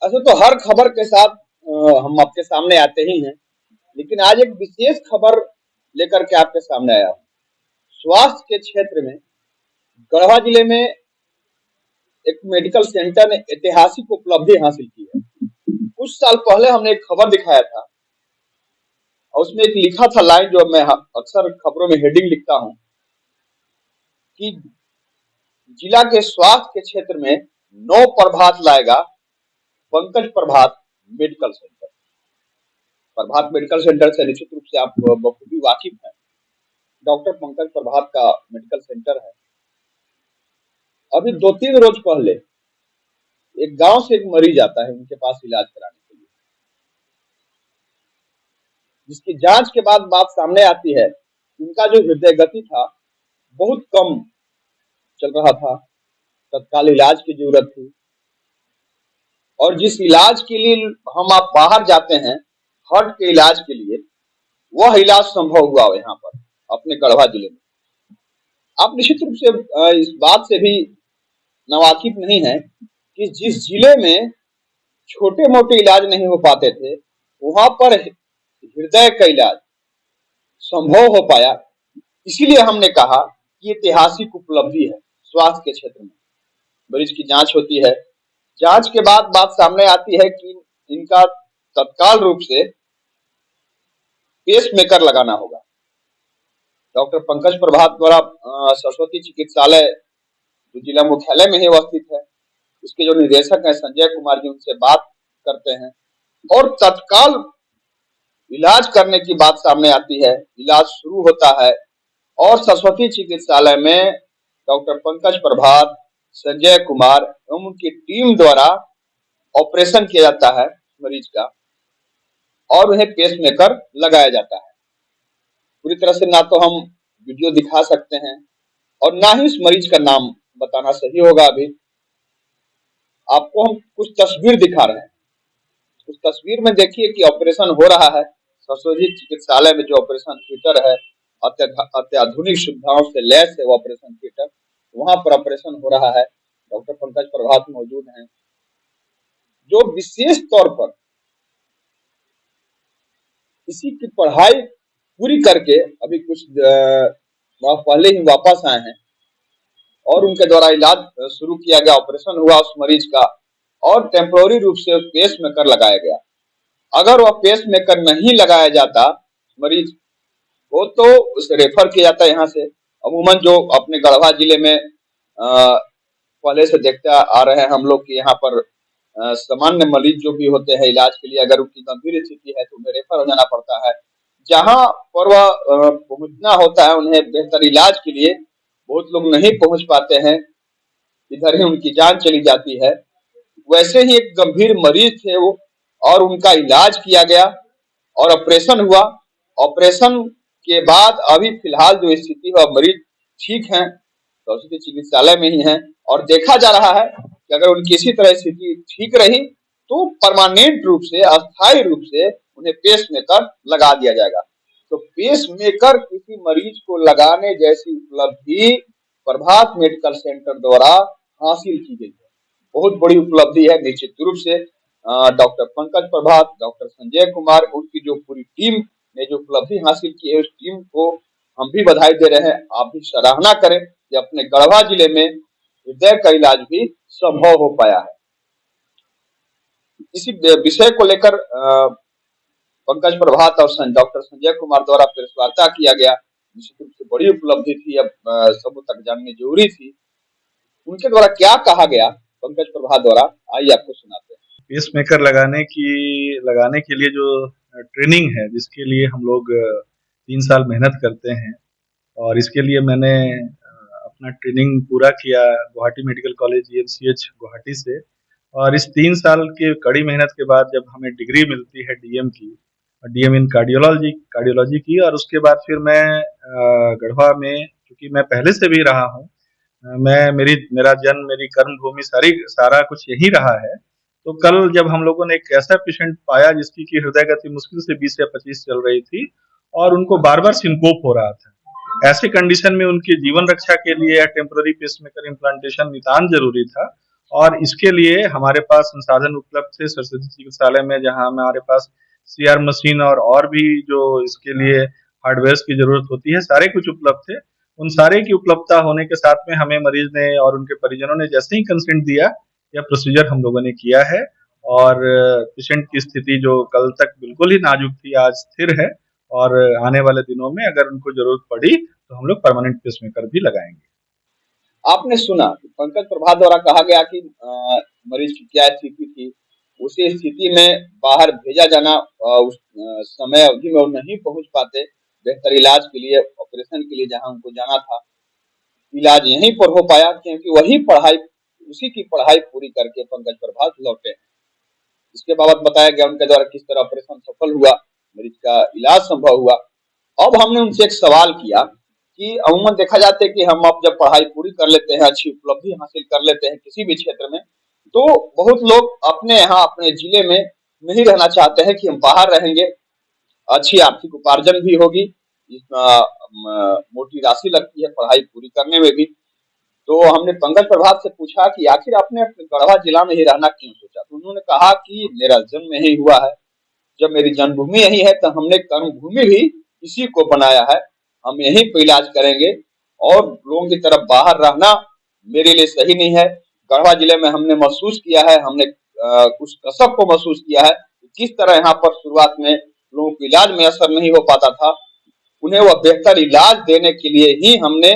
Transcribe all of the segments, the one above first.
ऐसे तो हर खबर के साथ हम आपके सामने आते ही हैं, लेकिन आज एक विशेष खबर लेकर के आपके सामने आया हूँ। स्वास्थ्य के क्षेत्र में गढ़वा जिले में एक मेडिकल सेंटर ने ऐतिहासिक उपलब्धि हासिल की है। कुछ साल पहले हमने एक खबर दिखाया था और उसमें एक लिखा था लाइन, जो मैं अक्सर खबरों में हेडिंग लिखता हूँ कि जिला के स्वास्थ्य के क्षेत्र में नौ प्रभात लाएगा पंकज प्रभात मेडिकल सेंटर। प्रभात मेडिकल सेंटर से निश्चित रूप से आप बखूबी वाकिफ हैं। डॉक्टर पंकज प्रभात का मेडिकल सेंटर है। अभी 2-3 रोज पहले एक गांव से एक मरीज आता है उनके पास इलाज कराने के लिए, जिसकी जांच के बाद बात सामने आती है, उनका जो हृदय गति था बहुत कम चल रहा था, तत्काल इलाज की जरूरत थी। और जिस इलाज के लिए हम आप बाहर जाते हैं, हार्ट के इलाज के लिए, वह इलाज संभव हुआ यहाँ पर अपने गढ़वा जिले में। आप निश्चित रूप से इस बात से भी नावाकिफ नहीं है कि जिस जिले में छोटे मोटे इलाज नहीं हो पाते थे, वहां पर हृदय का इलाज संभव हो पाया। इसीलिए हमने कहा कि ऐतिहासिक उपलब्धि है स्वास्थ्य के क्षेत्र में। मरीज की जांच होती है, जांच के बाद बात सामने आती है कि इनका तत्काल रूप से पेस मेकर लगाना होगा। डॉक्टर पंकज प्रभात द्वारा सरस्वती चिकित्सालय जो जिला मुख्यालय में ही अवस्थित है, उसके जो निदेशक हैं संजय कुमार जी, उनसे बात करते हैं और तत्काल इलाज करने की बात सामने आती है। इलाज शुरू होता है और सरस्वती चिकित्सालय में डॉक्टर पंकज प्रभात, संजय कुमार एवं उनकी टीम द्वारा ऑपरेशन किया जाता है मरीज का और उन्हें पेस मेकर लगाया जाता है। पूरी तरह से ना तो हम वीडियो दिखा सकते हैं और ना ही उस मरीज का नाम बताना सही होगा। अभी आपको हम कुछ तस्वीर दिखा रहे हैं। उस तस्वीर में देखिए कि ऑपरेशन हो रहा है। सरस्वती चिकित्सालय में जो ऑपरेशन थिएटर है, अत्याधुनिक सुविधाओं से लैस है वो ऑपरेशन थिएटर, वहां पर ऑपरेशन हो रहा है। डॉक्टर पंकज प्रभात मौजूद हैं, जो विशेष तौर पर इसी की पढ़ाई पूरी करके अभी कुछ पहले ही वापस आए हैं और उनके द्वारा इलाज शुरू किया गया, ऑपरेशन हुआ उस मरीज का और टेम्पोररी रूप से पेस मेकर लगाया गया। अगर वह पेस मेकर नहीं लगाया जाता मरीज को, तो उसे रेफर किया जाता यहाँ से। अमूमन जो अपने गढ़वा जिले में पहले से देखते आ रहे हैं हम लोग कि यहाँ पर सामान्य मरीज जो भी होते हैं इलाज के लिए, अगर उनकी गंभीर स्थिति है तो उन्हें रेफर हो जाना पड़ता है। जहाँ पर वह पहुंचना होता है उन्हें बेहतर इलाज के लिए, बहुत लोग नहीं पहुंच पाते हैं, इधर ही उनकी जान चली जाती है। वैसे ही एक गंभीर मरीज थे वो, और उनका इलाज किया गया और ऑपरेशन हुआ। ऑपरेशन के बाद अभी फिलहाल जो स्थिति है, मरीज ठीक है, सरस्वती चिकित्सालय में ही है और देखा जा रहा है कि अगर उनकी इसी तरह स्थिति ठीक रही तो परमानेंट रूप से, अस्थायी रूप से उन्हें पेस मेकर लगा दिया जाएगा। तो पेस मेकर किसी मरीज को लगाने जैसी उपलब्धि प्रभात मेडिकल सेंटर द्वारा हासिल की गई है। बहुत बड़ी उपलब्धि है निश्चित रूप से। डॉक्टर पंकज प्रभात, डॉक्टर संजय कुमार, उनकी जो पूरी टीम ने जो उपलब्धि हासिल की है, उस टीम को हम भी बधाई दे रहे हैं। आप भी सराहना करें कि अपने गढ़वा जिले में हृदय का इलाज भी संभव हो पाया है। इसी विषय को लेकर पंकज प्रभात और डॉक्टर संजय कुमार द्वारा प्रेस वार्ता किया गया। निश्चित रूप से बड़ी उपलब्धि थी, अब सबों तक जाननी जरूरी थी। उनके द्वारा क्या कहा गया पंकज प्रभात द्वारा, आइए आपको सुनाते हैं। पेस मेकर लगाने के लिए जो ट्रेनिंग है, जिसके लिए हम लोग 3 साल मेहनत करते हैं, और इसके लिए मैंने अपना ट्रेनिंग पूरा किया Guwahati medical college EMCH Guwahati से। और इस 3 साल की कड़ी मेहनत के बाद जब हमें डिग्री मिलती है DM की, DM इन कार्डियोलॉजी की, और उसके बाद फिर मैं गढ़वा में, क्योंकि मैं पहले से भी रहा हूँ, मेरा जन्म, मेरी कर्म भूमि सारा कुछ यही रहा है। तो कल जब हम लोगों ने एक ऐसा पेशेंट पाया जिसकी की हृदय गति मुश्किल से 20 या 25 चल रही थी और उनको बार बार सिंकोप हो रहा था, ऐसे कंडीशन में उनकी जीवन रक्षा के लिए टेम्पररी पेसमेकर इम्प्लांटेशन नितांत जरूरी था। और इसके लिए हमारे पास संसाधन उपलब्ध थे सरस्वती चिकित्सालय में, जहाँ हमारे पास सीआर मशीन और भी जो इसके लिए हार्डवेयर की जरूरत होती है, सारे कुछ उपलब्ध थे। उन सारे की उपलब्धता होने के साथ में हमें मरीज ने और उनके परिजनों ने जैसे ही कंसेंट दिया, यह प्रोसीजर हम लोगों ने किया है और पेशेंट की स्थिति जो कल तक बिल्कुल ही नाजुक थी, आज स्थिर है और आने वाले दिनों में अगर उनको जरूरत पड़ी तो हम लोग परमानेंट पेसमेकर भी लगाएंगे। आपने सुना कि पंकज प्रभात द्वारा कहा गया कि मरीज की क्या स्थिति थी, उसी स्थिति में बाहर भेजा जाना, उस समय अवधि में वो नहीं पहुंच पाते बेहतर इलाज के लिए, ऑपरेशन के लिए जहां उनको जाना था, इलाज यहीं पर हो पाया क्योंकि वही पढ़ाई, उसी की पढ़ाई पूरी करके पंकज प्रभात लौटे। इसके बाबत बताया गया उनके द्वारा किस तरह ऑपरेशन सफल हुआ, मरीज का इलाज संभव हुआ। अब हमने उनसे एक सवाल किया कि अमूमन देखा जाता है कि हम अब जब पढ़ाई पूरी कर लेते हैं, अच्छी उपलब्धि हासिल कर लेते हैं किसी भी क्षेत्र में, तो बहुत लोग अपने यहाँ अपने जिले में नहीं रहना चाहते हैं कि हम बाहर रहेंगे, अच्छी आर्थिक उपार्जन भी होगी, मोटी राशि लगती है पढ़ाई पूरी करने में भी। तो हमने पंकज प्रभात से पूछा कि आखिर आपने अपने गढ़वा जिला में ही रहना क्यों सोचा, तो उन्होंने कहा कि मेरा जन्म यही हुआ है, जब मेरी जन्मभूमि यही है तो हमने कर्मभूमि भी इसी को बनाया है, हम यहीं पे इलाज करेंगे और लोगों की तरफ बाहर रहना मेरे लिए सही नहीं है। गढ़वा जिले में हमने महसूस किया है, हमने उस कसक को महसूस किया है किस तरह यहाँ पर शुरुआत में लोगों को इलाज में असर नहीं हो पाता था, उन्हें वह बेहतर इलाज देने के लिए ही हमने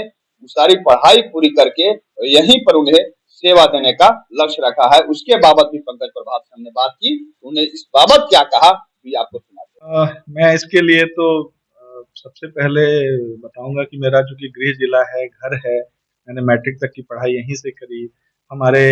सारी पढ़ाई पूरी करके यहीं पर उन्हें सेवा देने का लक्ष्य रखा है। उसके बाबत भी पंकज प्रभात से हमने बात की, उन्हें इस बाबत क्या कहा भी आपको सुनाते। मैं इसके लिए तो सबसे पहले बताऊंगा कि मेरा चूंकि गृह जिला है, घर है, मैंने मैट्रिक तक की पढ़ाई यहीं से करी। हमारे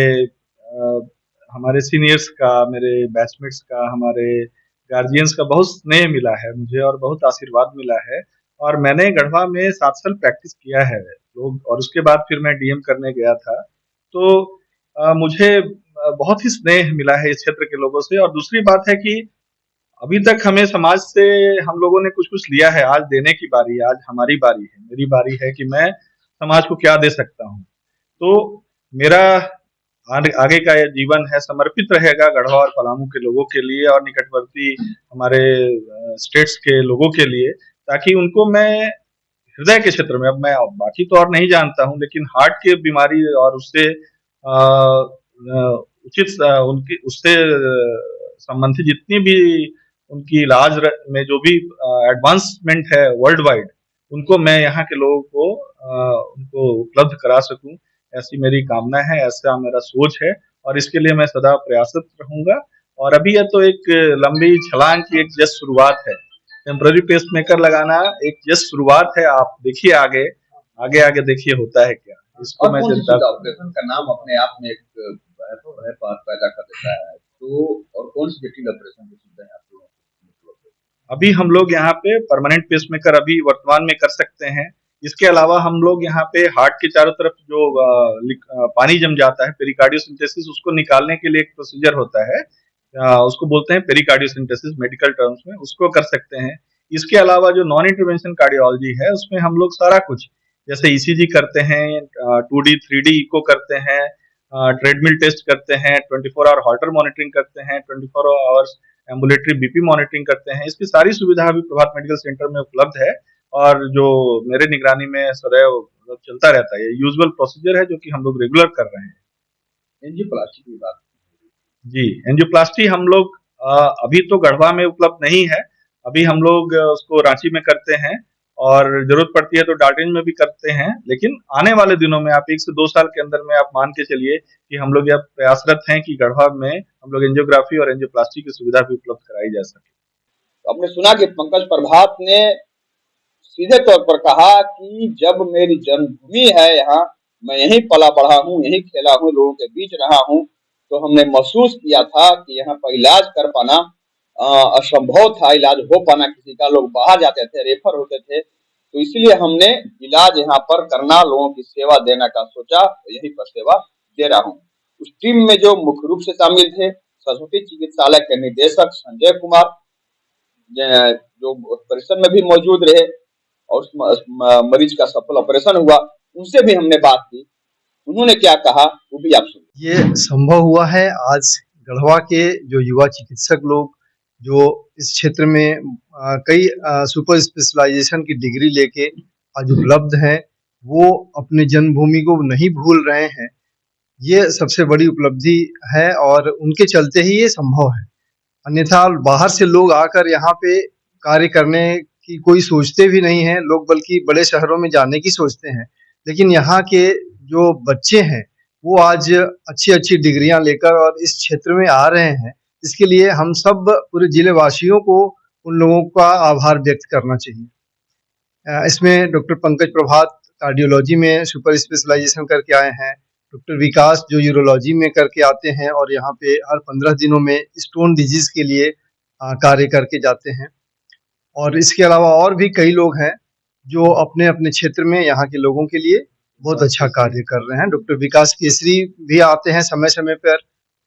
हमारे सीनियर्स का, मेरे बैचमेट्स का, हमारे गार्जियंस का बहुत स्नेह मिला है मुझे और बहुत आशीर्वाद मिला है। और मैंने गढ़वा में 7 साल प्रैक्टिस किया है लोग, और उसके बाद फिर मैं डीएम करने गया था। तो मुझे बहुत ही स्नेह मिला है इस क्षेत्र के लोगों से। और दूसरी बात है कि अभी तक हमें समाज से हम लोगों ने कुछ कुछ लिया है, आज देने की बारी है, आज हमारी बारी है, मेरी बारी है कि मैं समाज को क्या दे सकता हूँ। तो मेरा आगे का ये जीवन है समर्पित रहेगा गढ़वा और पलामू के लोगों के लिए और निकटवर्ती हमारे स्टेट्स के लोगों के लिए, ताकि उनको मैं हृदय के क्षेत्र में, अब मैं बाकी तो और नहीं जानता हूँ, लेकिन हार्ट की बीमारी और उससे उचित उनकी उससे संबंधित जितनी भी उनकी इलाज में जो भी एडवांसमेंट है वर्ल्ड वाइड, उनको मैं यहाँ के लोगों को उनको उपलब्ध करा सकूं, ऐसी मेरी कामना है, ऐसा मेरा सोच है और इसके लिए मैं सदा प्रयासरत रहूंगा। और अभी यह तो एक लंबी छलांग की एक जस्ट शुरुआत है, टेम्पररी पेस मेकर लगाना एक जस्ट शुरुआत है। आप देखिए आगे आगे आगे देखिए होता है क्या, इसको मैं जनता ऑपरेशन का नाम अपने आप में एक पैदा कर देता है, तो और कौन सी जटिल ऑपरेशन की सुविधा है आप लोगों को? अभी हम लोग यहाँ पे परमानेंट पेसमेकर अभी वर्तमान में कर सकते हैं। इसके अलावा हम लोग यहाँ पे हार्ट के चारों तरफ जो पानी जम जाता है पेरिकार्डियोसिंथेसिस, उसको निकालने के लिए एक प्रोसीजर होता है, उसको बोलते हैं पेरिकार्डियोसिंथेसिस मेडिकल टर्म्स में, उसको कर सकते हैं। इसके अलावा जो नॉन इंटरवेंशन कार्डियोलॉजी है उसमें हम लोग सारा कुछ, जैसे ईसीजी करते हैं, 2D 3D इको करते हैं, ट्रेडमिल टेस्ट करते हैं, 24 आवर हॉल्टर मॉनिटरिंग करते हैं, 24 आवर्स एम्बुलेटरी बीपी मॉनिटरिंग करते हैं। इसकी सारी सुविधा अभी प्रभात मेडिकल सेंटर में उपलब्ध है और जो मेरे निगरानी में सदैव चलता रहता है। ये यूजुअल प्रोसीजर है जो कि हम लोग रेगुलर कर रहे हैं। एंजियोप्लास्टी की बात जी, एंजियोप्लास्टी हम लोग अभी तो गढ़वा में उपलब्ध नहीं है, अभी हम लोग उसको रांची में करते हैं और जरूरत पड़ती है तो डाल्टन में भी करते हैं। लेकिन आने वाले दिनों में आप 1 से 2 साल के अंदर में आप मान के चलिए कि हम लोग यह प्रयासरत हैं कि गढ़वा में हम लोग एंजियोग्राफी और एंजियोप्लास्टी की सुविधा भी उपलब्ध कराई जा सके। तो आपने सुना कि पंकज प्रभात ने सीधे तौर पर कहा कि जब मेरी जन्मभूमि है यहाँ, मैं यहीं पला बढ़ा हूँ, यहीं खेला हूँ, लोगों के बीच रहा हूँ, तो हमने महसूस किया था कि यहाँ पर इलाज कर पाना असंभव था, इलाज हो पाना किसी का, लोग बाहर जाते थे, रेफर होते थे, तो इसलिए हमने इलाज यहाँ पर करना, लोगों की सेवा देने का सोचा, यहीं पर सेवा दे रहा हूँ। उस टीम में जो मुख्य रूप से शामिल थे सरस्वती चिकित्सालय के निदेशक संजय कुमार, जो ऑपरेशन में भी मौजूद रहे और मरीज का सफल ऑपरेशन हुआ, उनसे भी हमने बात की। उन्होंने क्या कहा वो भी आप सुनिए। ये संभव हुआ है आज गढ़वा के जो युवा चिकित्सक लोग जो इस क्षेत्र में कई सुपर स्पेशलाइजेशन की डिग्री लेके आज उपलब्ध हैं, वो अपने जन्मभूमि को नहीं भूल रहे हैं। ये सबसे बड़ी उपलब्धि है और उनके चलते ही ये संभव है। अन्यथा बाहर से लोग आकर यहाँ पे कार्य करने की कोई सोचते भी नहीं हैं, लोग बल्कि बड़े शहरों में जाने की सोचते हैं। लेकिन यहाँ के जो बच्चे हैं, वो आज अच्छी-अच्छी डिग्रियाँ लेकर और इस क्षेत्र में आ रहे हैं। इसके लिए हम सब पूरे जिले वासियों को उन लोगों का आभार व्यक्त करना चाहिए। इसमें डॉक्टर पंकज प्रभात कार्डियोलॉजी में सुपर स्पेशलाइजेशन करके आए हैं। डॉक्टर विकास जो यूरोलॉजी में करके आते हैं और यहाँ पे हर 15 दिनों में स्टोन डिजीज़ के लिए कार्य करके जाते हैं। और इसके अलावा और भी कई लोग हैं जो अपने-अपने क्षेत्र में यहाँ के लोगों के लिए बहुत अच्छा कार्य कर रहे हैं। डॉक्टर विकास केसरी भी आते हैं समय-समय पर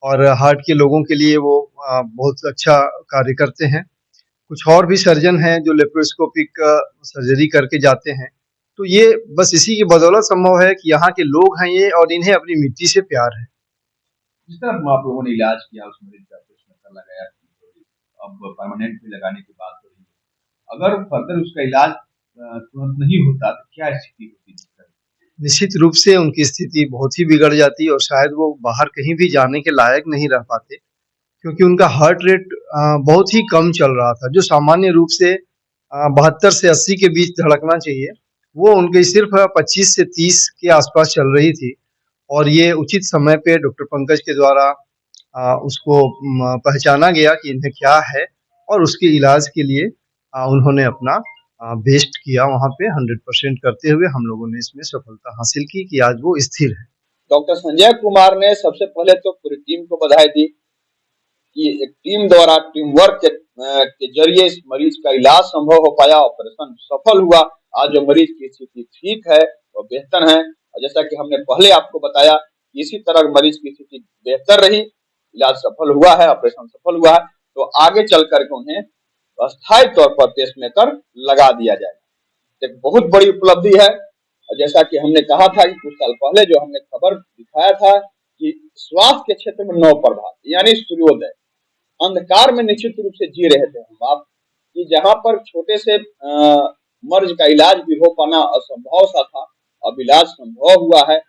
और हार्ट के लोगों के लिए वो बहुत अच्छा कार्य करते हैं। कुछ और भी सर्जन हैं जो लेप्रोस्कोपिक सर्जरी करके जाते हैं। तो ये बस इसी की बदौलत संभव है कि यहाँ के लोग हैं ये और इन्हें अपनी मिट्टी से प्यार है। जिस तरह आप लोगों ने इलाज किया उस मरीज का ऑपरेशन कर लगाया, अब परमानेंट भी लगाने की बात हो रही है। अगर फर्दर उसका इलाज तुरंत नहीं होता तो क्या स्थिति होती? निश्चित रूप से उनकी स्थिति बहुत ही बिगड़ जाती और शायद वो बाहर कहीं भी जाने के लायक नहीं रह पाते, क्योंकि उनका हार्ट रेट बहुत ही कम चल रहा था। जो सामान्य रूप से 72 से 80 के बीच धड़कना चाहिए, वो उनकी सिर्फ 25 से 30 के आसपास चल रही थी। और ये उचित समय पे डॉक्टर पंकज के द्वारा उसको पहचाना गया कि इन्हें क्या है और उसके इलाज के लिए उन्होंने अपना बेस्ट किया वहाँ पे 100% करते हुए हम लोगों ने इसमें सफलता हासिल की कि आज वो स्थिर है। डॉक्टर संजय कुमार ने सबसे पहले तो पूरी टीम को बधाई दी कि एक टीम द्वारा टीम वर्क के जरिए इस मरीज का इलाज संभव हो पाया, ऑपरेशन सफल हुआ। आज जो मरीज की स्थिति ठीक है और बेहतर है, और जैसा कि हमने पहले आपको बताया इसी तरह मरीज की स्थिति बेहतर रही, इलाज सफल हुआ है, ऑपरेशन सफल हुआ है, तो आगे चल करके उन्हें अस्थायी तौर पर पेसमेकर लगा दिया जाएगा। एक बहुत बड़ी उपलब्धि है। और जैसा कि हमने कहा था कि कुछ साल पहले जो हमने खबर दिखाया था कि स्वास्थ्य के क्षेत्र में नवप्रभात यानी सूर्योदय, अंधकार में निश्चित रूप से जी रहे थे हम आप कि जहां पर छोटे से मर्ज का इलाज भी हो पाना असंभव सा था, अब इलाज संभव हुआ है।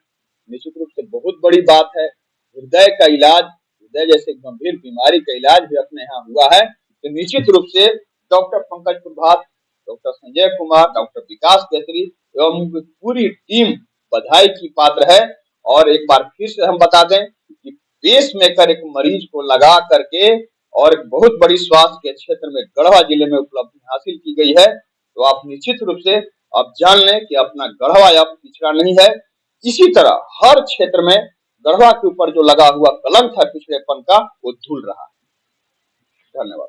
निश्चित रूप से बहुत बड़ी बात है। हृदय का इलाज, हृदय जैसे गंभीर बीमारी का इलाज भी अपने यहाँ हुआ है, तो निश्चित रूप से डॉक्टर पंकज प्रभात, डॉक्टर संजय कुमार, डॉक्टर विकास केसरी एवं पूरी टीम बधाई की पात्र है। और एक बार फिर से हम बता दें कि पेस मेकर एक मरीज को लगा करके और एक बहुत बड़ी स्वास्थ्य के क्षेत्र में गढ़वा जिले में उपलब्धि हासिल की गई है, तो आप निश्चित रूप से आप जान लें कि अपना गढ़वा अब पिछड़ा नहीं है। इसी तरह हर क्षेत्र में गढ़वा के ऊपर जो लगा हुआ कलंक था पिछड़ेपन का, वो धुल रहा है। धन्यवाद।